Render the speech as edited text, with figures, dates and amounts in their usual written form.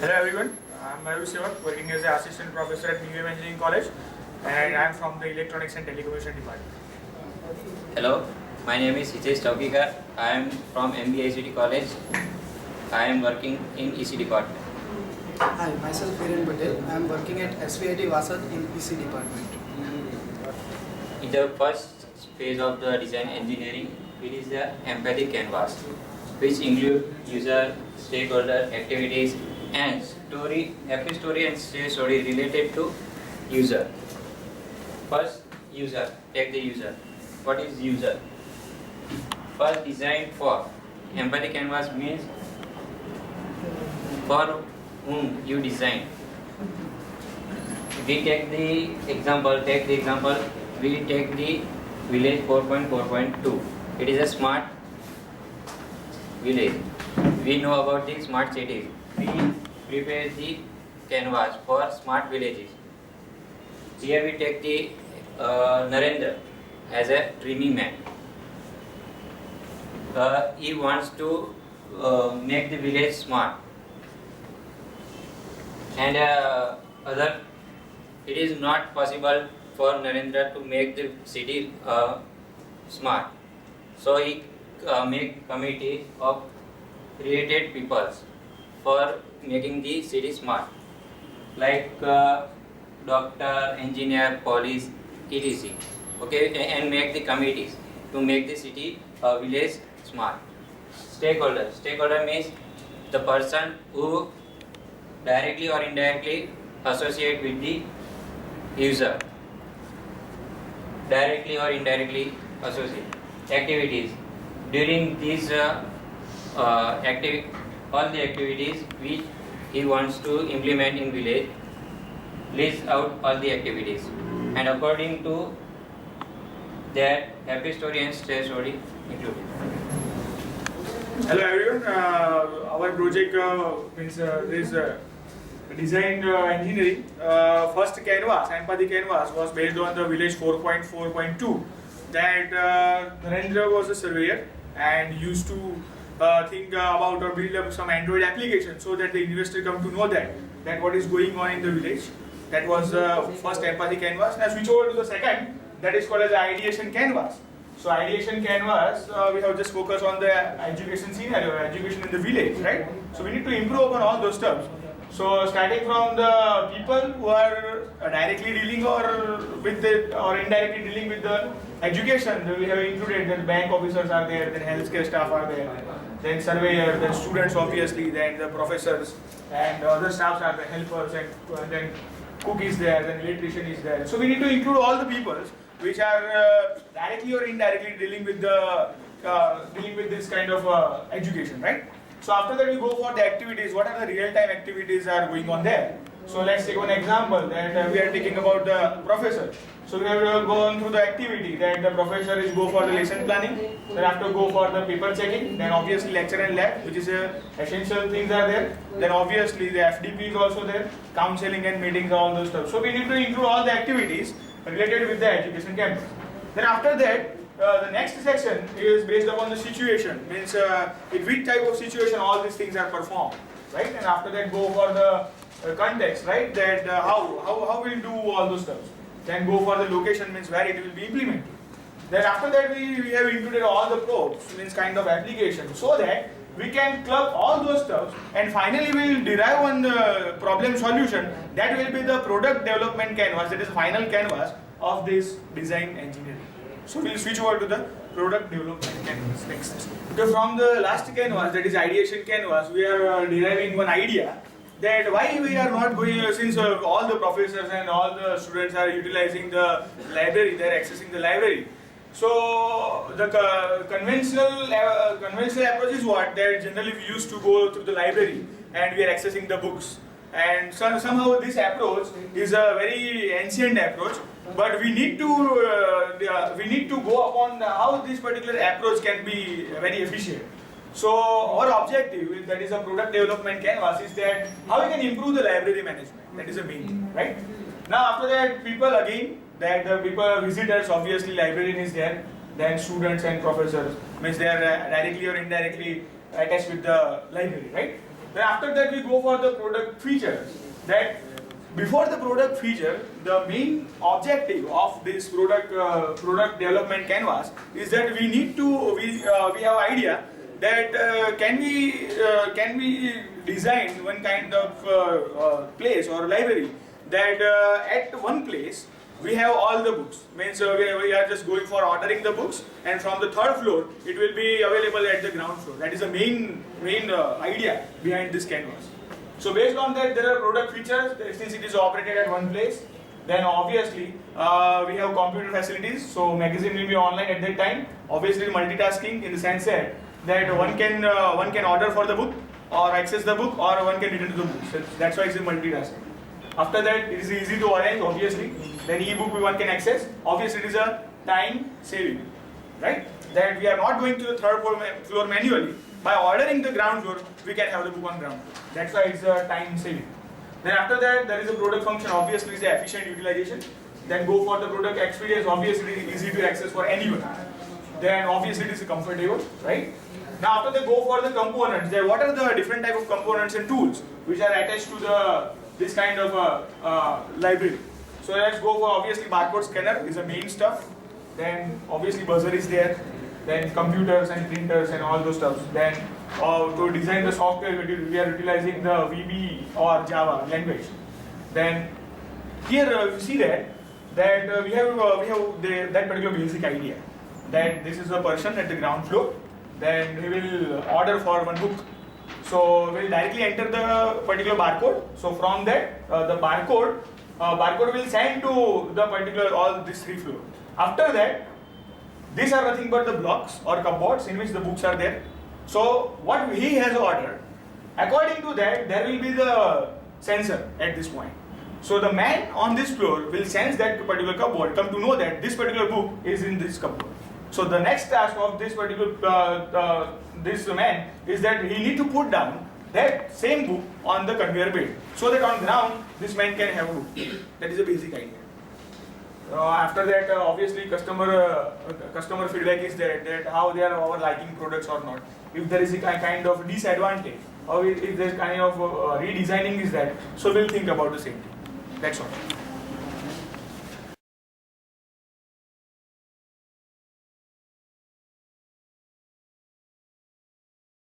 Hello everyone, I'm Mayur Sevak, working as an assistant professor at UM Engineering College, and I'm from the Electronics and Telecommunication Department. Hello, my name is Hitesh Chaukikar. I am from MBICT College. I am working in EC department. Hi, myself Viren Patel. I am working at SVIT Vasad in EC department. In the first phase of the design engineering, it is the empathy canvas, which include user, stakeholder, activities, and story, happy story and say story related to user. First, user. Take the user. What is user? First, design for. Empathy canvas means for whom you design. We take the example. We take the village 4.4.2. It is a smart village. We know about the smart cities. We prepare the canvas for smart villages. Here we take the Narendra as a dreamy man. He wants to make the village smart. And it is not possible for Narendra to make the city smart. So he make committee of related peoples for making the city smart, like doctor, engineer, police, etc. Okay, and make the committees to make the city village smart. Stakeholder means the person who directly or indirectly associate with the user. Directly or indirectly associate. Activities. During these all the activities which he wants to implement in village, list out all the activities, and according to that, happy story and sad story included. Hello everyone, our project is design engineering. First canvas, empathy canvas, was based on the village 4.4.2. That Narendra was a surveyor and used to think about or build up some Android application so that the investor come to know that what is going on in the village. That was the first empathy canvas. Now switch over to the second, that is called as the ideation canvas. So ideation canvas, we have just focused on the education scenario, education in the village, right? So we need to improve on all those stuff. So starting from the people who are directly dealing or with the or indirectly dealing with the education, we have included that bank officers are there, then healthcare staff are there, then surveyor, then students obviously, then the professors, and other staffs are the helpers, and then cook is there, then electrician is there. So we need to include all the people which are directly or indirectly dealing with this kind of education, right? So after that we go for the activities. What are the real-time activities are going on there? So let's take one example that we are taking about the professor. So we have gone through the activity that the professor is go for the lesson planning, then after go for the paper checking, then obviously lecture and lab, which is essential things are there. Then obviously the FDP is also there, counseling and meetings, all those stuff. So we need to include all the activities related with the education campus. Then after that, the next section is based upon the situation, means in which type of situation all these things are performed, right? And after that go for the context, right? That how we'll do all those stuff. Then go for the location, means where it will be implemented. Then after that we have included all the probes, means kind of application, so that we can club all those stuff, and finally we will derive on the problem solution. That will be the product development canvas, that is final canvas of this design engineering. So we will switch over to the product development canvas next. So from the last canvas, that is ideation canvas, we are deriving one idea that why we are not going, since all the professors and all the students are utilizing the library, they are accessing the library. So the conventional approach is what? That generally we used to go through the library and we are accessing the books. And somehow this approach is a very ancient approach, but we need to go upon how this particular approach can be very efficient. So our objective, that is a product development canvas, is that how we can improve the library management. That is the main thing, right? Now after that, people again, that the people visitors, obviously librarian is there, then students and professors, means they are directly or indirectly attached with the library, right? Then after that we go for the product features. That before the product feature, the main objective of this product development canvas is that we need to we have idea that can we design one kind of place or library that at one place we have all the books. Means we are just going for ordering the books, and from the third floor it will be available at the ground floor. That is the main idea behind this canvas. So based on that, there are product features. Since it is operated at one place, then obviously we have computer facilities. So magazine will be online at that time. Obviously multitasking in the sense that one can order for the book or access the book, or one can return to the book. So that's why it's a multitasking. After that, it is easy to arrange, obviously. Then e-book one can access. Obviously, it is a time saving, right? That we are not going to the third floor manually. By ordering the ground floor, we can have the book on ground floor. That's why it's a time saving. Then after that, there is a product function. Obviously, it's the efficient utilization. Then go for the product experience. Obviously, it is easy to access for anyone. Then obviously, it is comfortable, right? Now after they go for the components, what are the different type of components and tools which are attached to this kind of library? So let's go for obviously barcode scanner is the main stuff. Then obviously buzzer is there. Then computers and printers and all those stuff. Then to design the software, we are utilizing the VB or Java language. Then here you see that we have that particular basic idea that this is a person at the ground floor. Then we will order for one book. So we will directly enter the particular barcode. So from that, the barcode will send to the particular all these three floors. After that, these are nothing but the blocks or cupboards in which the books are there. So what he has ordered, according to that, there will be the sensor at this point. So the man on this floor will sense that particular cupboard, come to know that this particular book is in this cupboard. So the next task of this particular this man is that he need to put down that same book on the conveyor belt, so that on ground this man can have a book. That is a basic idea. After that, obviously customer feedback is there, that how they are our liking products or not. If there is a kind of disadvantage, or if there is kind of redesigning is that, so we'll think about the same thing. That's all.